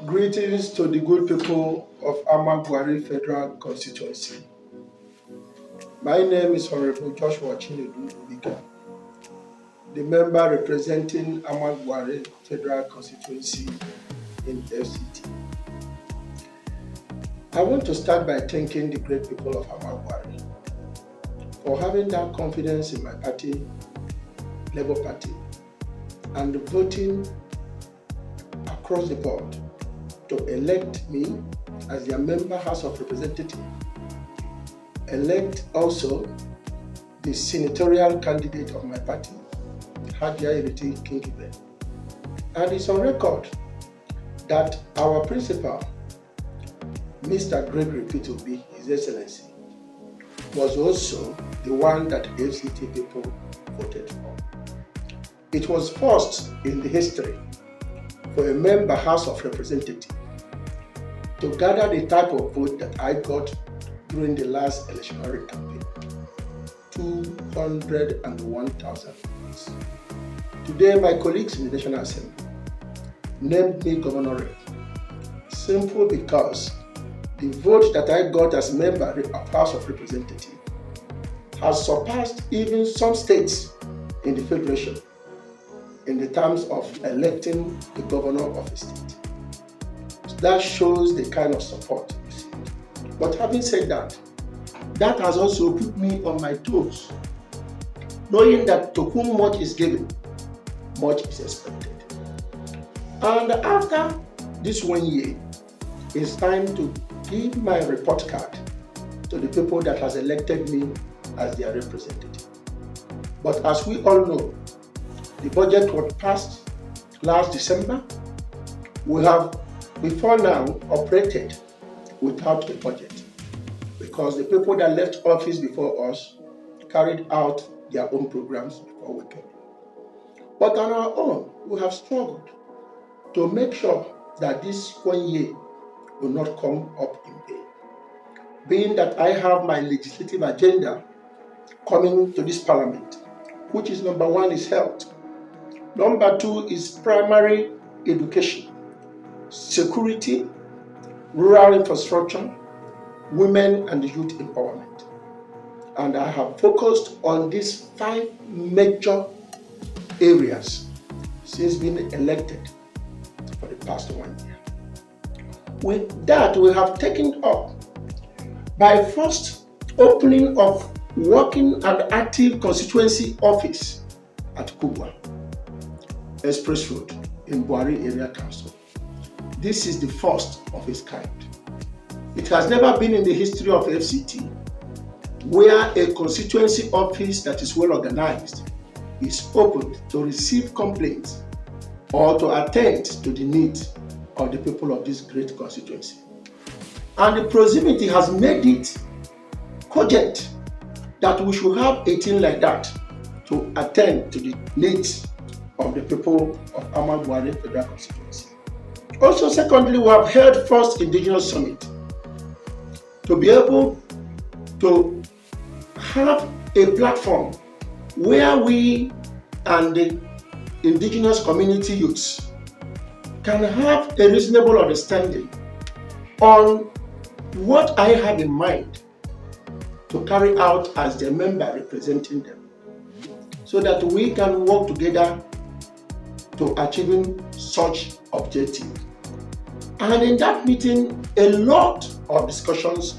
Greetings to the good people of Amac Bwari Federal Constituency. My name is Honorable Joshua Chinedu Obika, the member representing Amac Bwari Federal Constituency in FCT. I want to start by thanking the great people of Amac Bwari for having that confidence in my party, Labour Party, and voting across the board to elect me as their member House of Representatives, elect also the senatorial candidate of my party, Hadia Iriti Kingibe. And it's on record that our principal, Mr. Gregory P2B, His Excellency, was also the one that FCT people voted for. It was first in the history for a member House of Representatives to gather the type of vote that I got during the last electionary campaign, 201,000 votes. Today, my colleagues in the National Assembly named me Governor-Rep, simply because the vote that I got as member of House of Representatives has surpassed even some states in the Federation in the terms of electing the governor of a state. So that shows the kind of support you see. But having said that, that has also put me on my toes, knowing that to whom much is given, much is expected. And after this 1 year, it's time to give my report card to the people that has elected me as their representative. But as we all know, the budget was passed last December. We have before now operated without a budget because the people that left office before us carried out their own programs before we came. But on our own, we have struggled to make sure that this 1 year will not come up in vain. Being that I have my legislative agenda coming to this parliament, which is number 1 is health, number 2 is primary education, security, rural infrastructure, women and youth empowerment. And I have focused on these 5 major areas since being elected for the past 1 year. With that, we have taken up by first opening of working and active constituency office at Kubwa Express Road in Bwari Area Council. This is the first of its kind. It has never been in the history of FCT where a constituency office that is well organized is opened to receive complaints or to attend to the needs of the people of this great constituency. And the proximity has made it cogent that we should have a team like that to attend to the needs of the people of Amac Bwari Federal Constituency. Also, secondly, we have held first indigenous summit to be able to have a platform where we and the indigenous community youths can have a reasonable understanding on what I have in mind to carry out as their member representing them, so that we can work together to achieving such objective. And in that meeting, a lot of discussions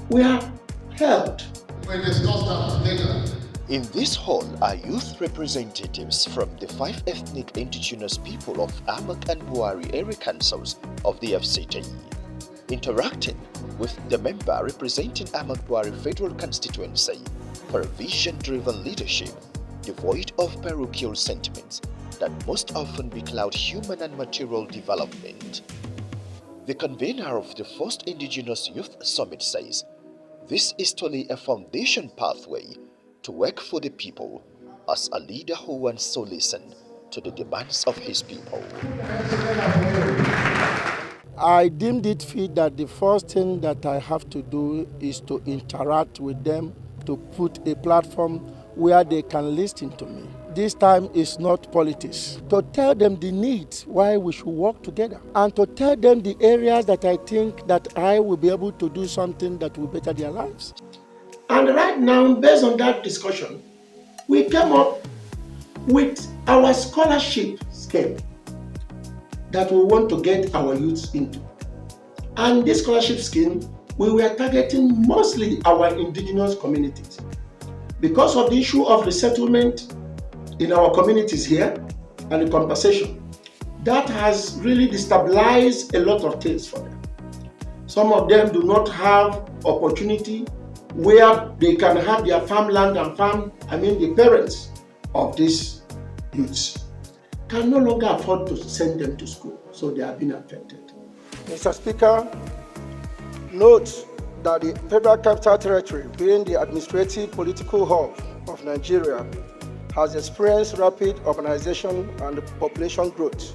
were held. We discussed that later. In this hall are youth representatives from the 5 ethnic indigenous people of Amac and Bwari area councils of the FCT, interacting with the member representing Amac Bwari Federal Constituency for a vision-driven leadership devoid of parochial sentiments that most often becloud human and material development. The convener of the first Indigenous Youth Summit says, this is to lay a foundation pathway to work for the people as a leader who wants to listen to the demands of his people. I deemed it fit that the first thing that I have to do is to interact with them, to put a platform where they can listen to me. this time is not politics. To tell them the needs why we should work together, and to tell them the areas that I think that I will be able to do something that will better their lives. And right now, based on that discussion, we came up with our scholarship scheme that we want to get our youths into. And this scholarship scheme, we were targeting mostly our indigenous communities. Because of the issue of resettlement in our communities here and the compensation, that has really destabilized a lot of things for them. Some of them do not have opportunity where they can have their farmland and the parents of these youths can no longer afford to send them to school, so they have been affected. Mr. Speaker, note that the Federal Capital Territory, being the administrative political hub of Nigeria, has experienced rapid urbanization and population growth,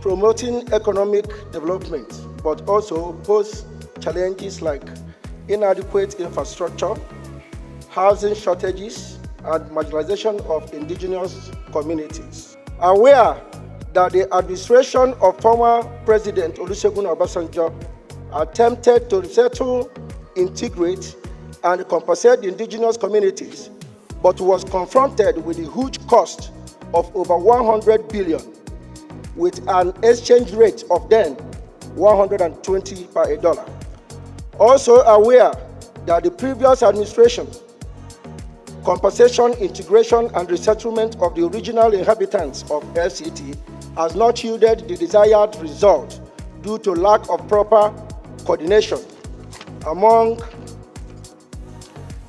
promoting economic development, but also pose challenges like inadequate infrastructure, housing shortages, and marginalization of indigenous communities. Aware that the administration of former President Olusegun Obasanjo attempted to resettle, integrate, and compensate the indigenous communities, but was confronted with the huge cost of over 100 billion, with an exchange rate of then 120 per a dollar. Also aware that the previous administration compensation, integration, and resettlement of the original inhabitants of FCT has not yielded the desired result due to lack of proper coordination among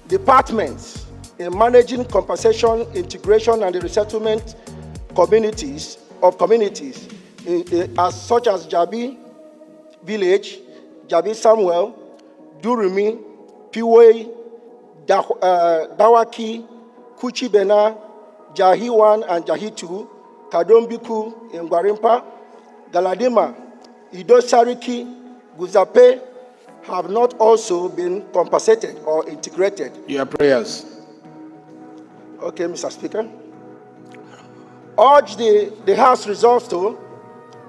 departments in managing compensation, integration, and the resettlement communities as such as Jabi Village, Jabi Samuel, Durumi, Piwei, Dawaki, Kuchibena, Jahi 1 and Jahi 2, Kadombiku in Gwarimpa, Galadima, Idosariki, Guzape have not also been compensated or integrated. Your prayers. Okay, Mr. Speaker. Urge the House resolves to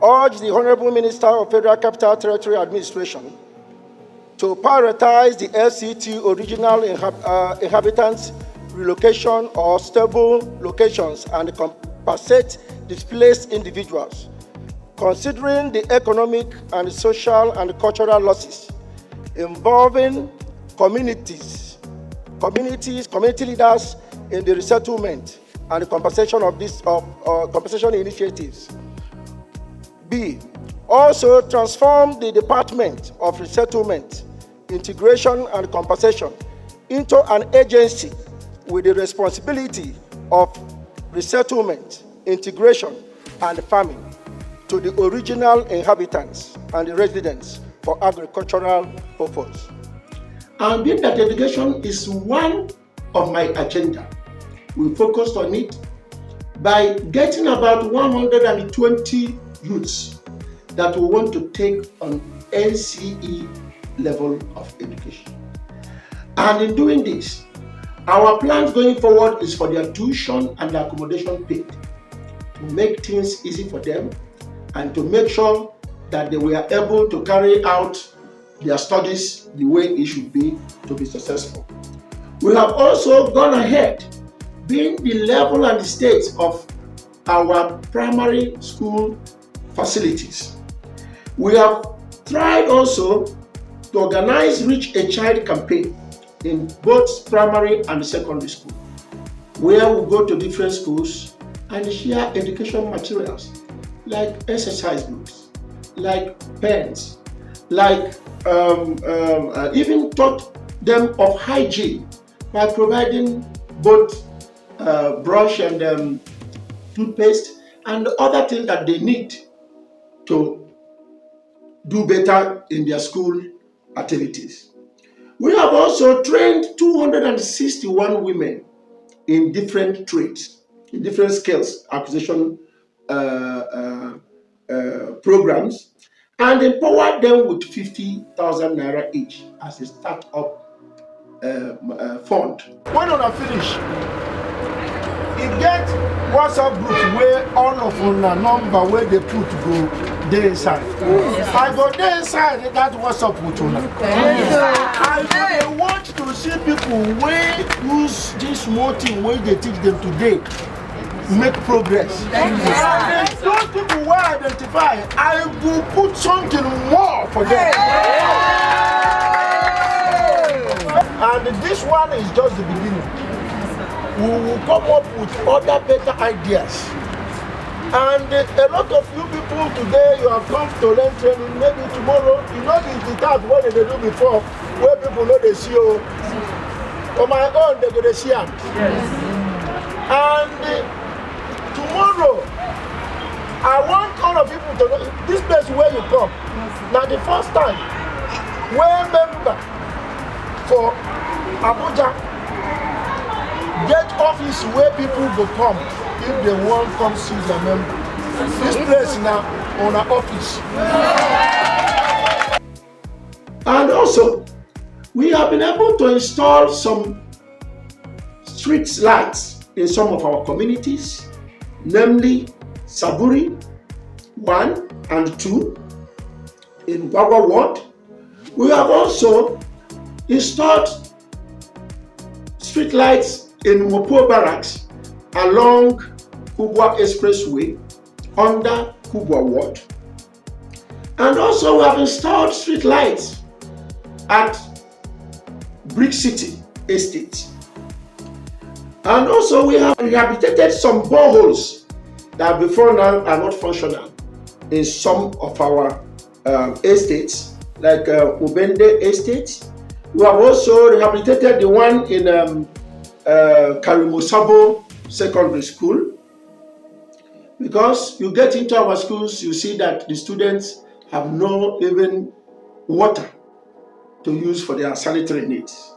urge the Honorable Minister of Federal Capital Territory Administration to prioritize the FCT original inhabitants relocation or stable locations and compensate displaced individuals, considering the economic and social and cultural losses involving community leaders in the resettlement and the compensation of these compensation initiatives. B, also transform the Department of Resettlement, Integration and Compensation into an agency with the responsibility of resettlement, integration, and farming to the original inhabitants and the residents for agricultural purpose. And being that education is one of my agenda, we focused on it by getting about 120 youths that we want to take on NCE level of education. And in doing this, our plans going forward is for their tuition and their accommodation paid, to make things easy for them and to make sure that they were able to carry out their studies the way it should be to be successful. We have also gone ahead, being the level and the state of our primary school facilities. We have tried also to organize Reach a Child campaign in both primary and secondary school, where we go to different schools and share education materials like exercise books, like pens, like even taught them of hygiene by providing both brush and toothpaste and other things that they need to do better in their school activities. We have also trained 261 women in different trades, in different skills acquisition programs, and empowered them with 50,000 naira each as a start-up fund. When I finish, e get WhatsApp group where all of una number where they put go dey inside. I go dey inside that WhatsApp with una. I want to see people wey use this small thing wey they teach them today make progress. And those people who identify, I will put something more for them. And this one is just the beginning. We will come up with other better ideas. And a lot of you people today, you have come to learn training. Maybe tomorrow, you know the task what they do before, where people know they see you. On my own, they go to see them. And tomorrow, I want all of people to know this place where you come. Now the first time, where member for Abuja get office where people go come if they want come see their member. This place now on our office. And also, we have been able to install some street lights in some of our communities, namely Saburi 1 and 2 in Kubwa Ward. We have also installed street lights in Mopol barracks along Kubwa Expressway under Kubwa Ward. And also we have installed street lights at Brick City Estate. And also we have rehabilitated some boreholes that before now are not functional in some of our estates, like Ubende Estate. We have also rehabilitated the one in Karimosabo Secondary School, because you get into our schools, you see that the students have no even water to use for their sanitary needs,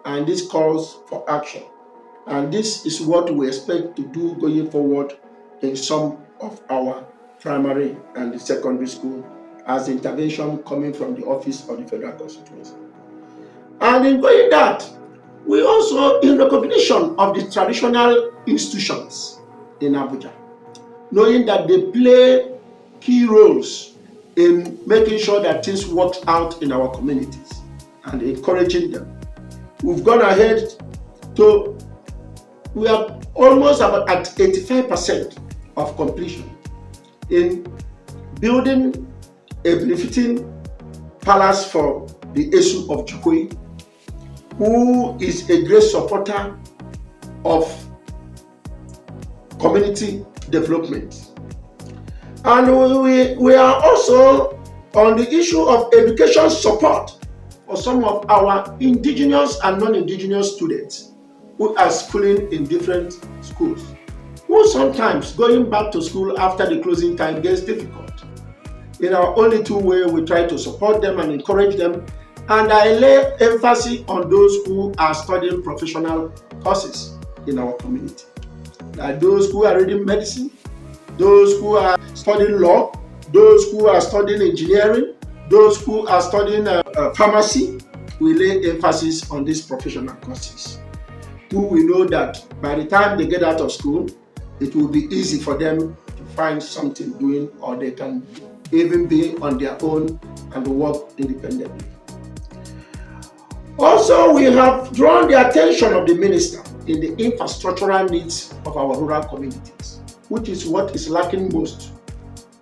and this calls for action. And this is what we expect to do going forward in some of our primary and secondary school as intervention coming from the office of the Federal Constituency. And in doing that, we also, in recognition of the traditional institutions in Abuja, knowing that they play key roles in making sure that things work out in our communities and encouraging them, we've gone ahead to, we are almost about at 85% of completion in building a befitting palace for the Esu of Chukwe, who is a great supporter of community development. And we are also on the issue of education support for some of our indigenous and non-indigenous students who are schooling in different schools, who sometimes going back to school after the closing time gets difficult. In our only two ways, we try to support them and encourage them. And I lay emphasis on those who are studying professional courses in our community. Like those who are reading medicine, those who are studying law, those who are studying engineering, those who are studying pharmacy. We lay emphasis on these professional courses, who we know that by the time they get out of school, it will be easy for them to find something doing, or they can even be on their own and work independently. Also, we have drawn the attention of the minister in the infrastructural needs of our rural communities, which is what is lacking most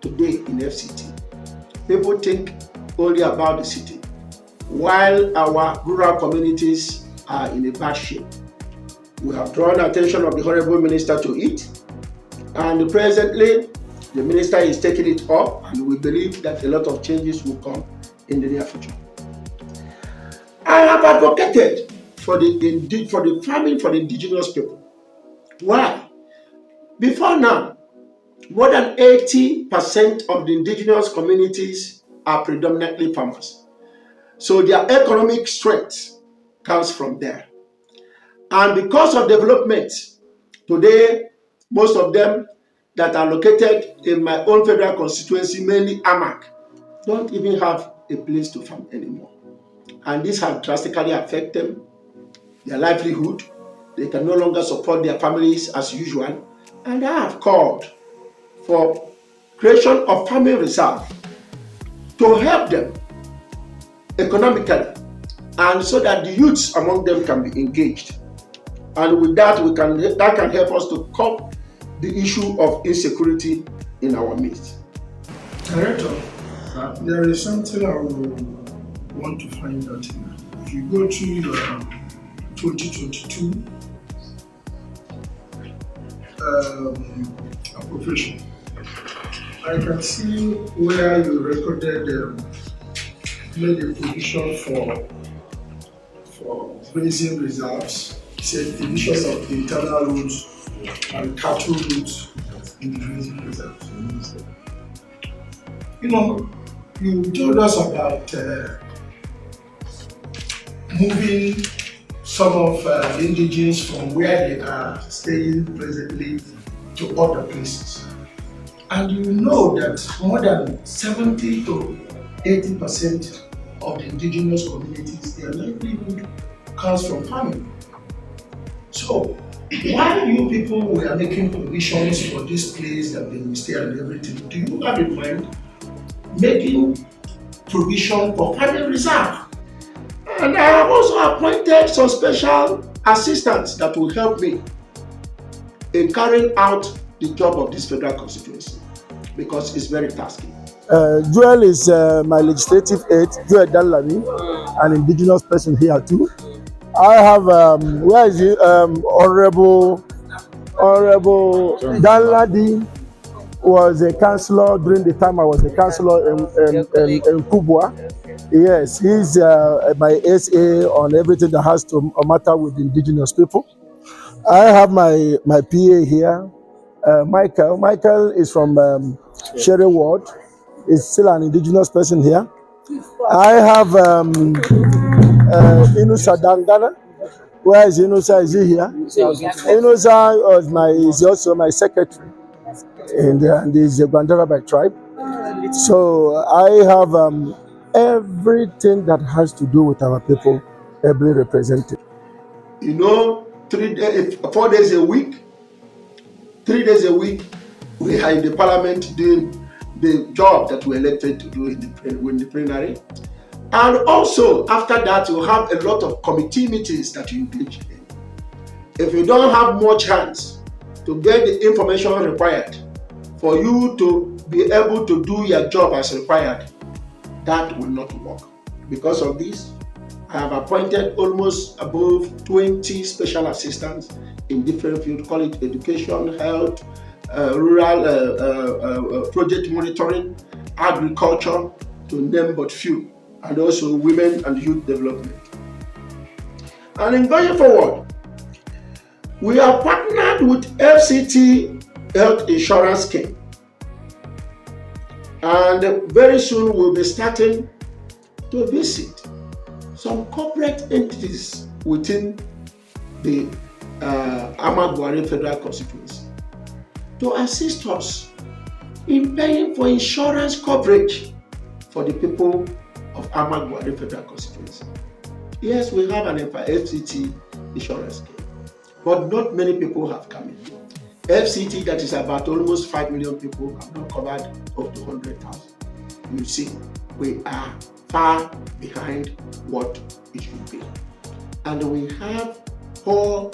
today in FCT. People think only about the city, while our rural communities are in a bad shape. We have drawn attention of the Honorable Minister to it, and presently the minister is taking it up, and we believe that a lot of changes will come in the near future. I have advocated for the farming for the indigenous people. Why? Before now, more than 80% of the indigenous communities are predominantly farmers. So their economic strength comes from there. And because of development, today, most of them that are located in my own federal constituency, mainly Amac, don't even have a place to farm anymore. And this has drastically affected them, their livelihood, They can no longer support their families as usual. And I have called for creation of family reserve to help them economically, and so that the youths among them can be engaged. And with that, that can help us to curb the issue of insecurity in our midst. Director, there is something I would want to find out here. If you go to your 2022 appropriation, I can see where you recorded made a provision for grazing reserves, said division of internal routes and cattle routes in the grazing reserves. You know, you told us about moving some of the indigenous from where they are staying presently to other places. And you know that more than 70 to 80% of the indigenous communities, their livelihood comes from farming. So, while you people were making provisions for this place that they will stay and everything, do you have in mind making provision for farming reserve? And I have also appointed some special assistants that will help me in carrying out the job of this federal constituency, because it's very tasking. Joel is my legislative aide, Joel Dalami, an indigenous person here too. I have, where is he? Honorable Daladi was a councillor during the time I was a councillor in Kubwa. Yes, he's my SA on everything that has to matter with indigenous people. I have my PA here, Michael. Michael is from Sherry Ward. Is still an indigenous person here. I have Inusa Dangana. Where is Inusa? Is he here? Inusa is also my secretary, and is a Gwandara by tribe. So I have everything that has to do with our people ably represented. You know, 4 days a week, 3 days a week, we are in the parliament doing the job that we elected to do in the plenary. And also, after that, you have a lot of committee meetings that you engage in. If you don't have much hands to get the information required for you to be able to do your job as required, that will not work. Because of this, I have appointed almost above 20 special assistants in different fields, call it education, health, rural project monitoring, agriculture, to name but few, and also women and youth development. And in going forward, we are partnered with FCT Health Insurance Scheme, and very soon we'll be starting to visit some corporate entities within the Amac Bwari Federal Constituency to assist us in paying for insurance coverage for the people of Amac Bwari Federal Constituency. Yes, we have an FCT insurance scheme, but not many people have come in. FCT, that is about almost 5 million people, have not covered up to 100,000. You see, we are far behind what it should be. And we have poor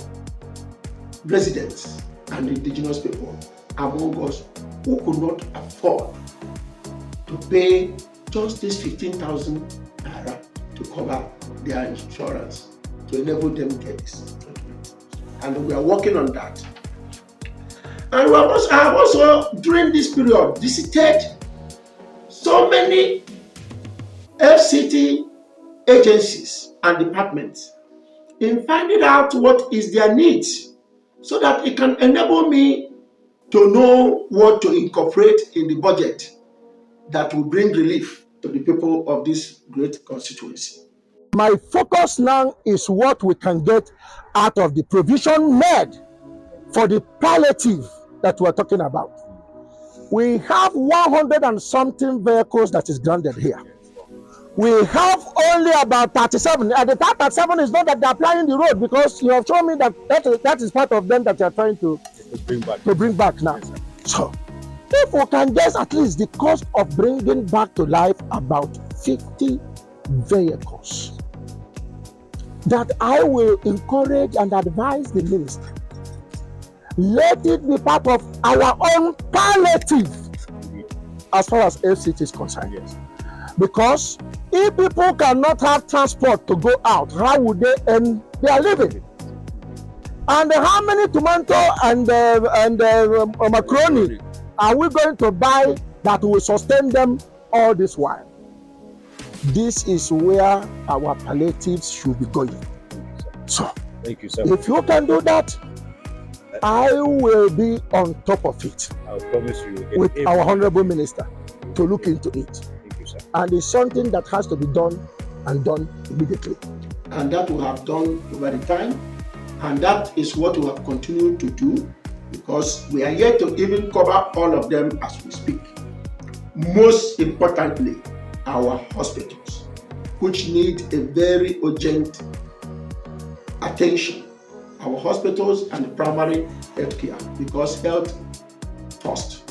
residents and indigenous people among us who could not afford to pay just this 15,000 naira to cover their insurance to enable them get this treatment. And we are working on that. And I have also during this period visited so many FCT agencies and departments in finding out what is their needs, so that it can enable me to know what to incorporate in the budget that will bring relief to the people of this great constituency. My focus now is what we can get out of the provision made for the palliative that we're talking about. We have 100 and something vehicles that is grounded here. We have only about 37. And the 37 is not that they're applying the road, because you have shown me that that is part of them that you are trying to bring back now. Yes, so if we can guess at least the cost of bringing back to life about 50 vehicles, that I will encourage and advise the minister, let it be part of our own palliative as far as FCT is concerned. yes. Because if people cannot have transport to go out, how would they earn their living? And how many tomato and macaroni are we going to buy that will sustain them all this while? This is where our palliatives should be going. So, Thank you, sir. if you can do that, I will be on top of it I promise you. with our honorable minister to look into it. Thank you, sir. And it's something that has to be done and done immediately. And that we have done over the time, and that is what we have continued to do, because we are yet to even cover all of them as we speak. Most importantly, our hospitals, which need a very urgent attention. Our hospitals and the primary health care, because health first.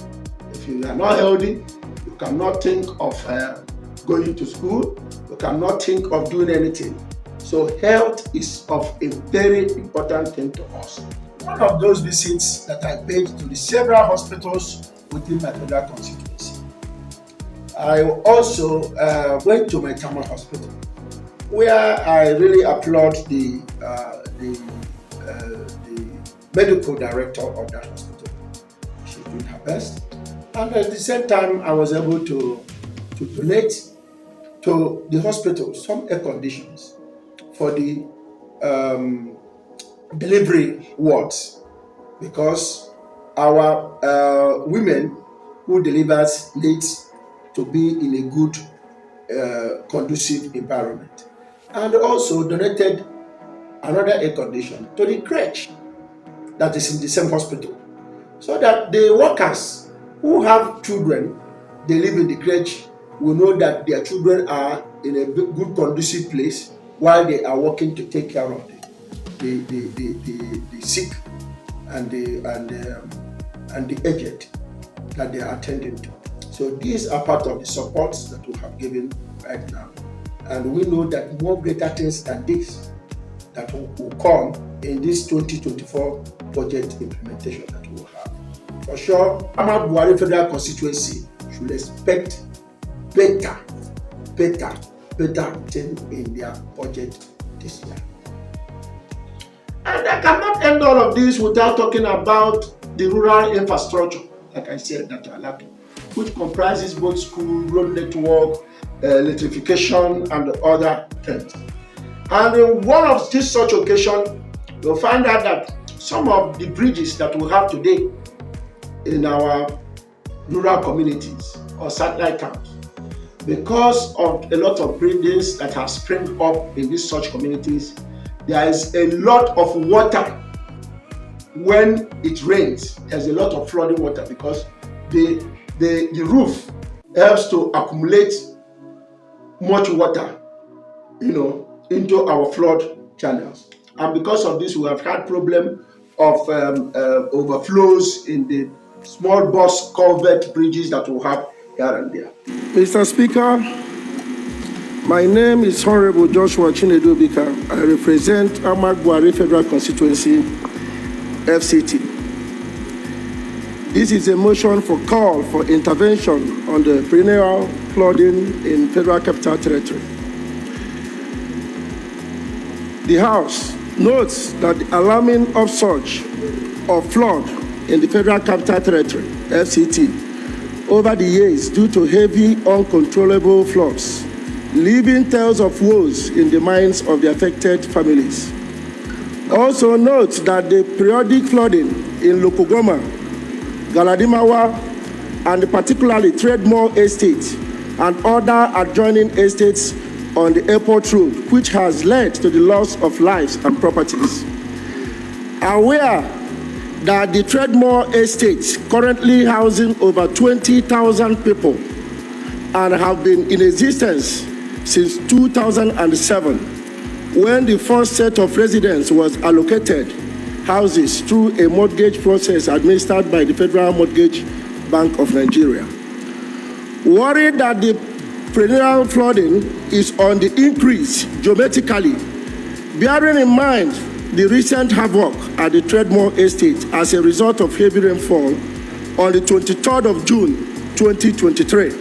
If you are not healthy, you cannot think of going to school, you cannot think of doing anything. So health is of a very important thing to us. One of those visits that I paid to the several hospitals within my federal constituency, I also went to my Tama hospital, where I really applaud the medical director of that hospital. She's doing her best. And at the same time, I was able to donate to the hospital some air conditions for the delivery wards, because our women who delivers needs to be in a good conducive environment. And also donated another air condition to the crèche that is in the same hospital, so that the workers who have children, they live in the crèche, will know that their children are in a good conducive place while they are working to take care of the sick and the aged that they are attending to. So these are part of the supports that we have given right now, and we know that more greater things than this that will come in this 2024 budget implementation that we will have. For sure, Amac Bwari Federal Constituency should expect better thing in their budget this year. And I cannot end all of this without talking about the rural infrastructure, like I said, that are lacking, which comprises both school, road network, electrification, and other things. And in one of these such occasions, you'll find out that some of the bridges that we have today in our rural communities or satellite towns, because of a lot of buildings that have sprung up in these such communities, there is a lot of water. When it rains, there's a lot of flooding water, because the roof helps to accumulate much water, into our flood channels. And because of this, we have had problem of overflows in the small bus culvert bridges that we have here and there. Mr. Speaker, my name is Honorable Joshua Chinedu Obika. I represent Amac Bwari Federal Constituency, FCT. This is a motion for call for intervention on the perennial flooding in Federal Capital Territory. The House notes that the alarming upsurge of flood in the Federal Capital Territory, FCT, over the years due to heavy, uncontrollable floods, leaving tales of woes in the minds of the affected families. Also notes that the periodic flooding in Lokogoma, Galadimawa, and particularly Trademore Estate and other adjoining estates on the airport road, which has led to the loss of lives and properties. Aware that the Trademore Estate, currently housing over 20,000 people and have been in existence since 2007, when the first set of residents was allocated houses through a mortgage process administered by the Federal Mortgage Bank of Nigeria. Worried that the perennial flooding is on the increase geometrically, bearing in mind the recent havoc at the Tredmore Estate as a result of heavy rainfall on the 23rd of June 2023.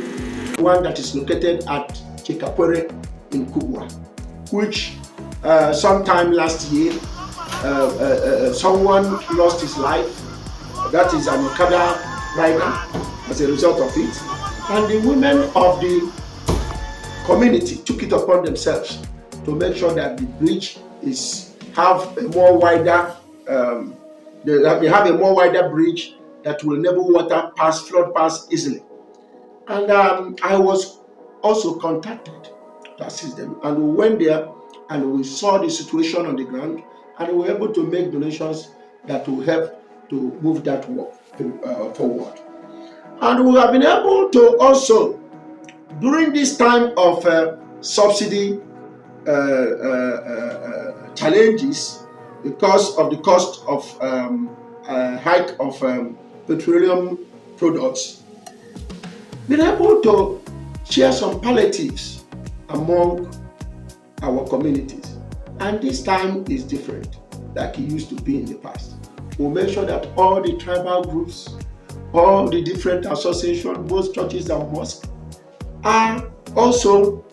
One that is located at Chikapwere in Kubwa, which sometime last year someone lost his life. That is an Okada rider as a result of it. And the women of the community took it upon themselves to make sure that the bridge have a more wider bridge that will enable water flood past easily. And I was also contacted to assist them, and we went there and we saw the situation on the ground, and we were able to make donations that will help to move that work forward. And we have been able to also, during this time of subsidy challenges because of the cost of hike of petroleum products, been able to share some palliatives among our communities. And this time is different, like it used to be in the past. We'll make sure that all the tribal groups, all the different associations, both churches and mosques, are also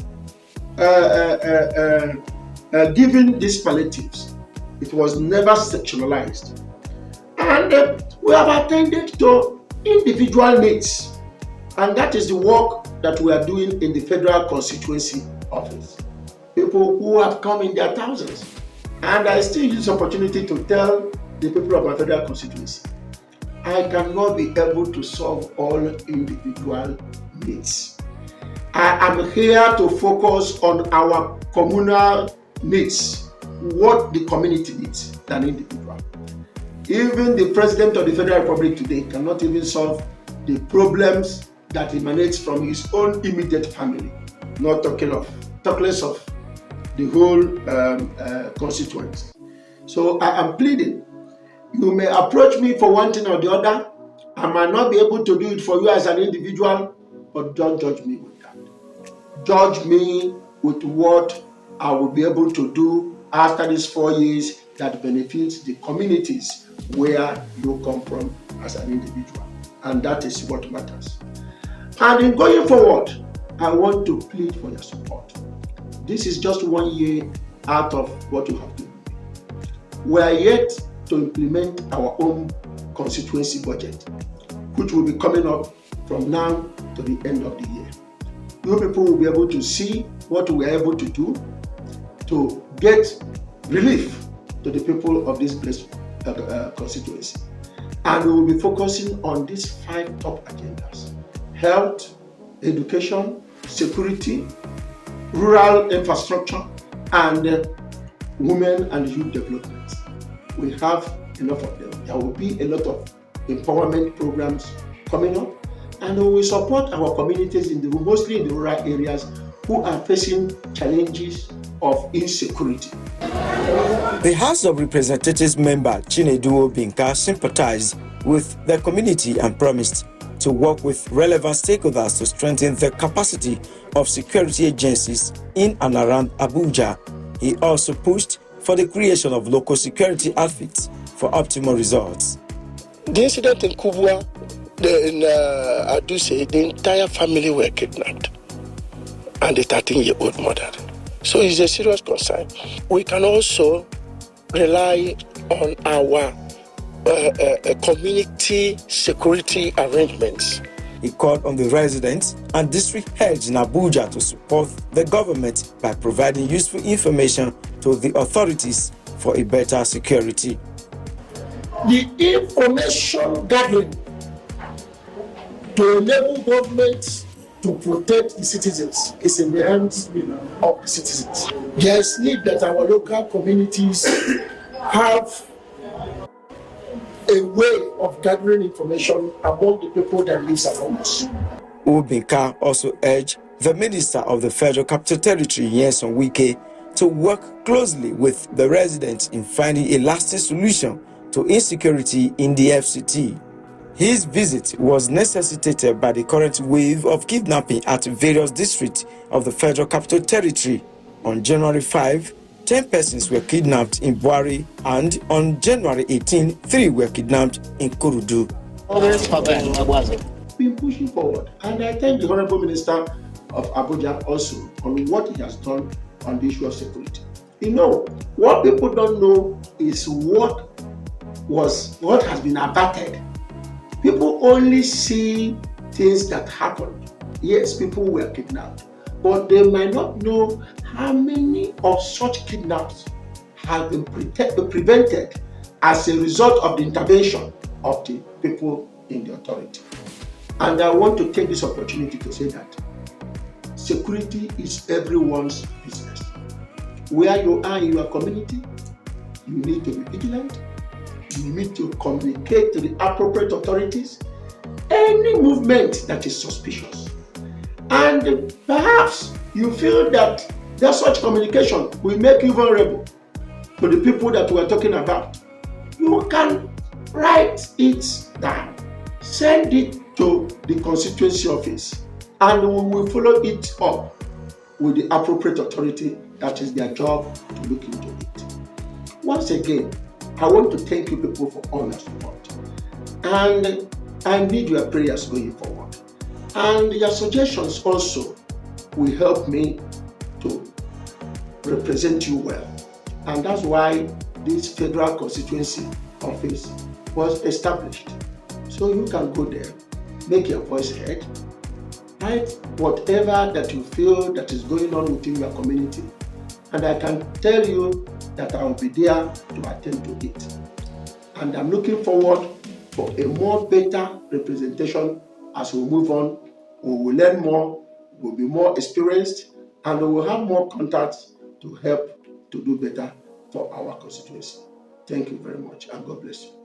given these palliatives. It was never sectionalized. And we have attended to individual needs. And that is the work that we are doing in the Federal Constituency office. People who have come in their thousands. And I still use this opportunity to tell the people of my Federal Constituency, I cannot be able to solve all individual needs. I am here to focus on our communal needs, what the community needs than individual. Even the President of the Federal Republic today cannot even solve the problems that emanates from his own immediate family, not talking less of the whole constituency. So I am pleading, you may approach me for one thing or the other. I might not be able to do it for you as an individual, but don't judge me with that. Judge me with what I will be able to do after these 4 years that benefits the communities where you come from as an individual. And that is what matters. And in going forward, I want to plead for your support. This is just 1 year out of what you have to do. We are yet to implement our own constituency budget, which will be coming up from now to the end of the year. You people will be able to see what we are able to do to get relief to the people of this blessed constituency. And we will be focusing on these 5 top agendas: health, education, security, rural infrastructure, and women and youth development. We have enough of them. There will be a lot of empowerment programs coming up, and we will support our communities mostly in the rural areas who are facing challenges of insecurity. The House of Representatives member Chinedu Obika sympathized with the community and promised to work with relevant stakeholders to strengthen the capacity of security agencies in and around Abuja. He also pushed for the creation of local security outfits for optimal results. The incident in Kubwa, in Aduse, the entire family were kidnapped, and the 13-year-old mother. So it's a serious concern. We can also rely on our community security arrangements. He called on the residents and district heads in Abuja to support the government by providing useful information to the authorities for a better security. The information gathering to enable government to protect the citizens is in the hands of the citizens. There is need that our local communities have a way of gathering information among the people that live among us. Obika also urged the Minister of the Federal Capital Territory, N.N.P.C Wike, to work closely with the residents in finding a lasting solution to insecurity in the FCT. His visit was necessitated by the current wave of kidnapping at various districts of the Federal Capital Territory. On January 5, 10 persons were kidnapped in Bwari, and on January 18, 3 were kidnapped in Kurudu. Been pushing forward, and I thank the Honorable Minister of Abuja also on what he has done on the issue of security. You know, what people don't know is what has been averted. People only see things that happened. Yes, people were kidnapped, but they might not know how many of such kidnaps have been prevented as a result of the intervention of the people in the authority. And I want to take this opportunity to say that security is everyone's business. Where you are in your community, you need to be vigilant. You need to communicate to the appropriate authorities any movement that is suspicious. And perhaps you feel that such communication will make you vulnerable to the people that we are talking about. You can write it down, send it to the constituency office, and we will follow it up with the appropriate authority. That is their job to look into it. Once again, I want to thank you people for all your support, and I need your prayers going forward, and your suggestions also will help me to represent you well. And that's why this Federal Constituency office was established. So you can go there, make your voice heard, write whatever that you feel that is going on within your community, and I can tell you that I will be there to attend to it. And I'm looking forward for a more better representation as we move on. We will learn more, we'll be more experienced, and we will have more contacts to help to do better for our constituency. Thank you very much, and God bless you.